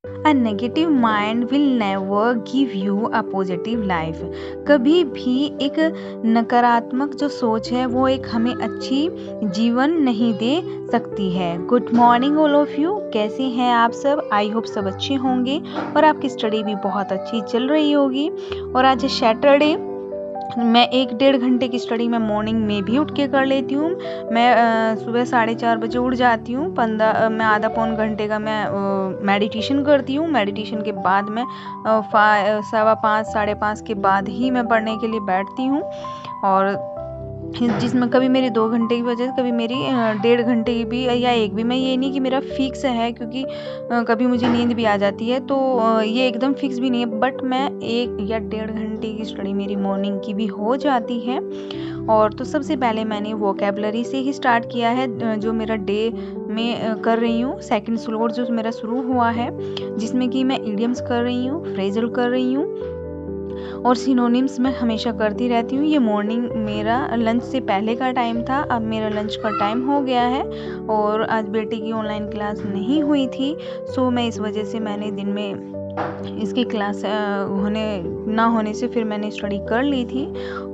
A negative mind will never give you a positive life. कभी भी एक नकारात्मक जो सोच है वो एक हमें अच्छी जीवन नहीं दे सकती है। Good morning all of you, कैसे हैं आप सब? आई होप सब अच्छे होंगे और आपकी स्टडी भी बहुत अच्छी चल रही होगी। और आज सैटरडे, मैं 1-1.5 घंटे की स्टडी मैं मॉर्निंग में भी उठ के कर लेती हूँ। मैं सुबह 4:30 बजे उठ जाती हूँ। मैं आधा पौन घंटे का मैं मेडिटेशन करती हूँ। मेडिटेशन के बाद मैं 5:15 5:30 के बाद ही मैं पढ़ने के लिए बैठती हूँ। और जिसमें कभी मेरी 2 घंटे की वजह से, कभी मेरी 1.5 घंटे की भी या 1 भी। मैं ये नहीं कि मेरा फिक्स है, क्योंकि कभी मुझे नींद भी आ जाती है, तो ये एकदम फिक्स भी नहीं है। बट मैं 1 या 1.5 घंटे की स्टडी मेरी मॉर्निंग की भी हो जाती है। और तो सबसे पहले मैंने वोकैबुलरी से ही स्टार्ट किया है, जो मेरा डे में कर रही हूँ। सेकंड स्लोर जो मेरा शुरू हुआ है, जिसमें कि मैं इडियम्स कर रही हूँ, फ्रेजल कर रही हूँ और सिनोनिम्स मैं हमेशा करती रहती हूँ। ये मॉर्निंग मेरा लंच से पहले का टाइम था, अब मेरा लंच का टाइम हो गया है। और आज बेटे की ऑनलाइन क्लास नहीं हुई थी, सो मैं इस वजह से मैंने दिन में इसकी क्लास ना होने से फिर मैंने स्टडी कर ली थी।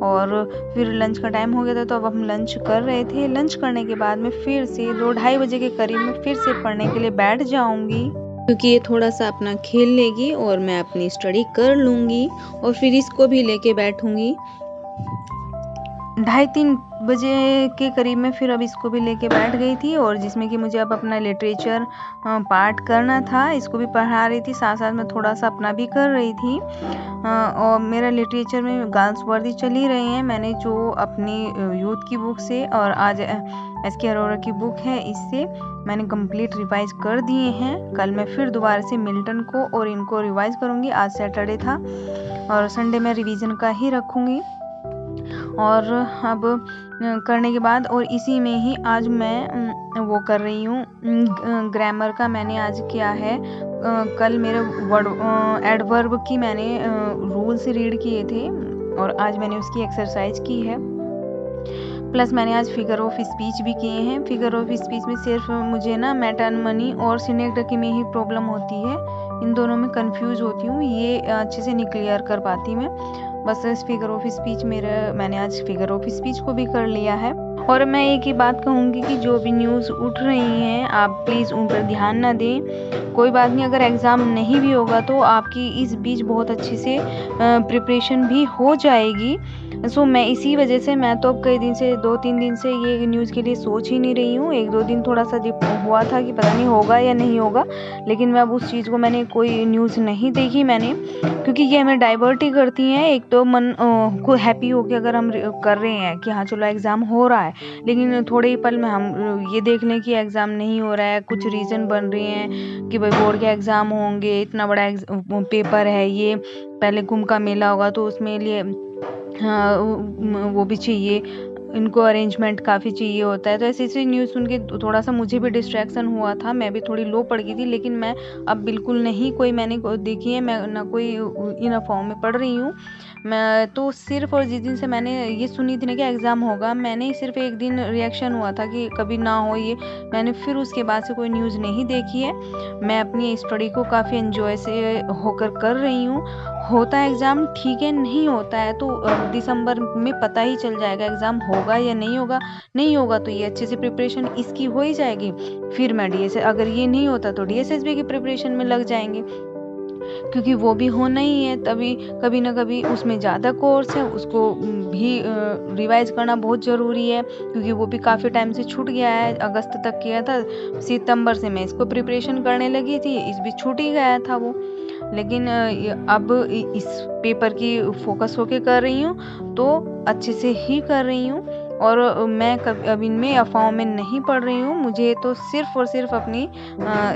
और फिर लंच का टाइम हो गया था, तो अब हम लंच कर रहे थे। लंच करने के बाद में फिर से 2-2:30 बजे के करीब में फिर से पढ़ने के लिए बैठ जाऊंगी, क्योंकि ये थोड़ा सा अपना खेल लेगी और मैं अपनी स्टडी कर लूँगी और फिर इसको भी लेके बैठूँगी। 2:30-3 बजे के करीब में फिर अब इसको भी लेके बैठ गई थी, और जिसमें कि मुझे अब अपना लिटरेचर पार्ट करना था। इसको भी पढ़ा रही थी, साथ साथ में थोड़ा सा अपना भी कर रही थी। और मेरा लिटरेचर में गर्ल्स वर्दी चल ही रही हैं। मैंने जो अपनी यूथ की बुक से और आज एस.के. अरोरा की बुक है, इससे मैंने कंप्लीट रिवाइज कर दिए हैं। कल मैं फिर दोबारा से मिल्टन को और इनको रिवाइज करूँगी। आज सैटरडे था और संडे में रिवीजन का ही रखूँगी। और अब करने के बाद और इसी में ही आज मैं वो कर रही हूँ, ग्रामर का मैंने आज किया है। कल मेरे वर्ड एडवर्ब की मैंने रूल्स रीड किए थे और आज मैंने उसकी एक्सरसाइज की है। प्लस मैंने आज फिगर ऑफ स्पीच भी किए हैं। फिगर ऑफ स्पीच में सिर्फ मुझे ना मेटानमनी और सिनेक्टकी में ही प्रॉब्लम होती है, इन दोनों में कंफ्यूज होती हूँ। ये अच्छे से नहीं क्लियर कर पाती मैं। बस फिगर ऑफ स्पीच मैंने आज फिगर ऑफ स्पीच को भी कर लिया है। और मैं एक ही बात कहूँगी कि जो भी न्यूज़ उठ रही हैं, आप प्लीज़ उन पर ध्यान ना दें। कोई बात नहीं, अगर एग्ज़ाम नहीं भी होगा तो आपकी इस बीच बहुत अच्छे से प्रिपरेशन भी हो जाएगी। सो मैं इसी वजह से, मैं तो अब कई दिन से 2-3 दिन से ये न्यूज़ के लिए सोच ही नहीं रही हूँ। 1-2 दिन थोड़ा सा हुआ था कि पता नहीं होगा या नहीं होगा, लेकिन मैं अब उस चीज़ को, मैंने कोई न्यूज़ नहीं देखी मैंने, क्योंकि ये हमें डाइवर्ट ही करती हैं। एक तो मन को हैप्पी होके अगर हम कर रहे हैं कि हाँ चलो एग्ज़ाम हो रहा है, लेकिन थोड़े ही पल में हम ये देख लें कि एग्ज़ाम नहीं हो रहा है। कुछ रीज़न बन रहे हैं कि भाई बोर्ड के एग्ज़ाम होंगे, इतना बड़ा पेपर है, ये पहले कुंभ का मेला होगा तो उसमें लिए वो भी चाहिए, इनको अरेंजमेंट काफ़ी चाहिए होता है। तो ऐसी न्यूज़ सुन के थोड़ा सा मुझे भी डिस्ट्रैक्शन हुआ था, मैं भी थोड़ी लो पड़ गई थी। लेकिन मैं अब बिल्कुल नहीं कोई मैंने देखी है, मैं ना कोई इन अफवाहों में पढ़ रही हूँ। मैं तो सिर्फ, और जिस दिन से मैंने ये सुनी थी ना कि एग्ज़ाम होगा, मैंने सिर्फ एक दिन रिएक्शन हुआ था कि कभी ना हो ये। मैंने फिर उसके बाद से कोई न्यूज़ नहीं देखी है। मैं अपनी स्टडी को काफ़ी एंजॉय से होकर कर रही हूँ। होता है एग्ज़ाम, ठीक है, नहीं होता है तो दिसंबर में पता ही चल जाएगा एग्ज़ाम होगा या नहीं होगा। नहीं होगा तो ये अच्छे से प्रिपरेशन इसकी हो ही जाएगी। फिर मैं डीएसए, अगर ये नहीं होता तो डीएसएसबी की प्रिपरेशन में लग जाएंगे, क्योंकि वो भी होना ही है। तभी कभी ना कभी उसमें ज़्यादा कोर्स है, उसको भी रिवाइज करना बहुत ज़रूरी है, क्योंकि वो भी काफ़ी टाइम से छूट गया है। अगस्त तक किया था, सितंबर से मैं इसको प्रिपरेशन करने लगी थी, इस बीच छूट ही गया था वो। लेकिन अब इस पेपर की फोकस होके कर रही हूँ, तो अच्छे से ही कर रही हूँ। और मैं अब इनमें अफवाहों में नहीं पड़ रही हूँ। मुझे तो सिर्फ और सिर्फ अपनी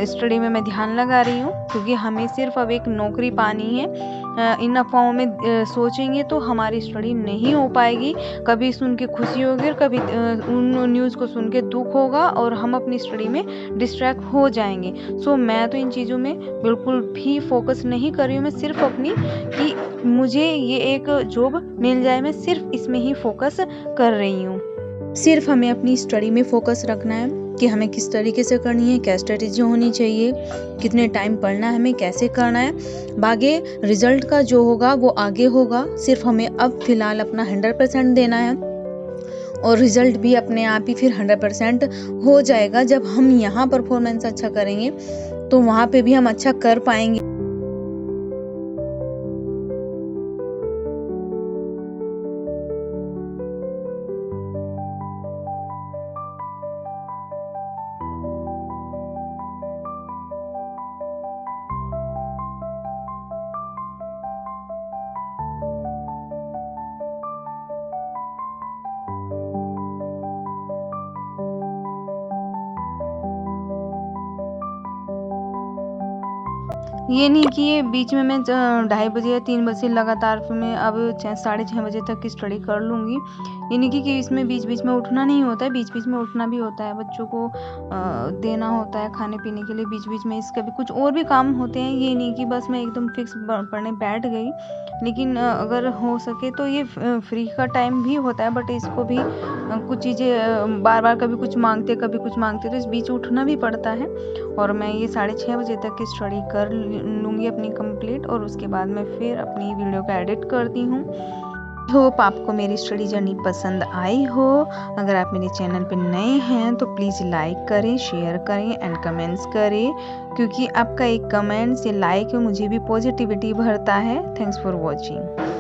स्टडी में मैं ध्यान लगा रही हूँ, क्योंकि हमें सिर्फ अब एक नौकरी पानी है। इन अफवाहों में सोचेंगे तो हमारी स्टडी नहीं हो पाएगी। कभी सुन के खुशी होगी और कभी उन न्यूज़ को सुन के दुख होगा और हम अपनी स्टडी में डिस्ट्रैक्ट हो जाएंगे। सो मैं तो इन चीज़ों में बिल्कुल भी फोकस नहीं कर रही हूँ। मैं सिर्फ अपनी, कि मुझे ये एक जॉब मिल जाए, मैं सिर्फ इसमें ही फोकस कर रही हूँ। सिर्फ हमें अपनी स्टडी में फोकस रखना है कि हमें किस तरीके से करनी है, क्या स्ट्रेटेजी होनी चाहिए, कितने टाइम पढ़ना है, हमें कैसे करना है। बाकी रिजल्ट का जो होगा वो आगे होगा, सिर्फ हमें अब फिलहाल अपना 100% देना है और रिजल्ट भी अपने आप ही फिर 100% हो जाएगा। जब हम यहाँ परफॉर्मेंस अच्छा करेंगे तो वहाँ पे भी हम अच्छा कर पाएंगे। ये नहीं कि ये बीच में मैं 2:30 बजे या 3 बजे लगातार फिर मैं अब 6:30 बजे तक की स्टडी कर लूँगी। ये नहीं कि इसमें बीच बीच में उठना नहीं होता है, बीच बीच में उठना भी होता है, बच्चों को देना होता है खाने पीने के लिए, बीच बीच में इसका भी कुछ और भी काम होते हैं। ये नहीं कि बस मैं एकदम फिक्स पढ़ने बैठ गई। लेकिन अगर हो सके तो ये फ्री का टाइम भी होता है, बट इसको भी कुछ चीज़ें बार बार कभी कुछ मांगते कभी कुछ मांगते, तो इस बीच उठना भी पड़ता है। और मैं ये 6:30 बजे तक की स्टडी कर लूँगी अपनी कंप्लीट, और उसके बाद मैं फिर अपनी वीडियो को एडिट करती हूँ। होप आपको मेरी स्टडी जर्नी पसंद आई हो। अगर आप मेरे चैनल पे नए हैं तो प्लीज़ लाइक करें, शेयर करें एंड कमेंट्स करें, क्योंकि आपका एक कमेंट्स या लाइक मुझे भी पॉजिटिविटी भरता है। Thanks for watching.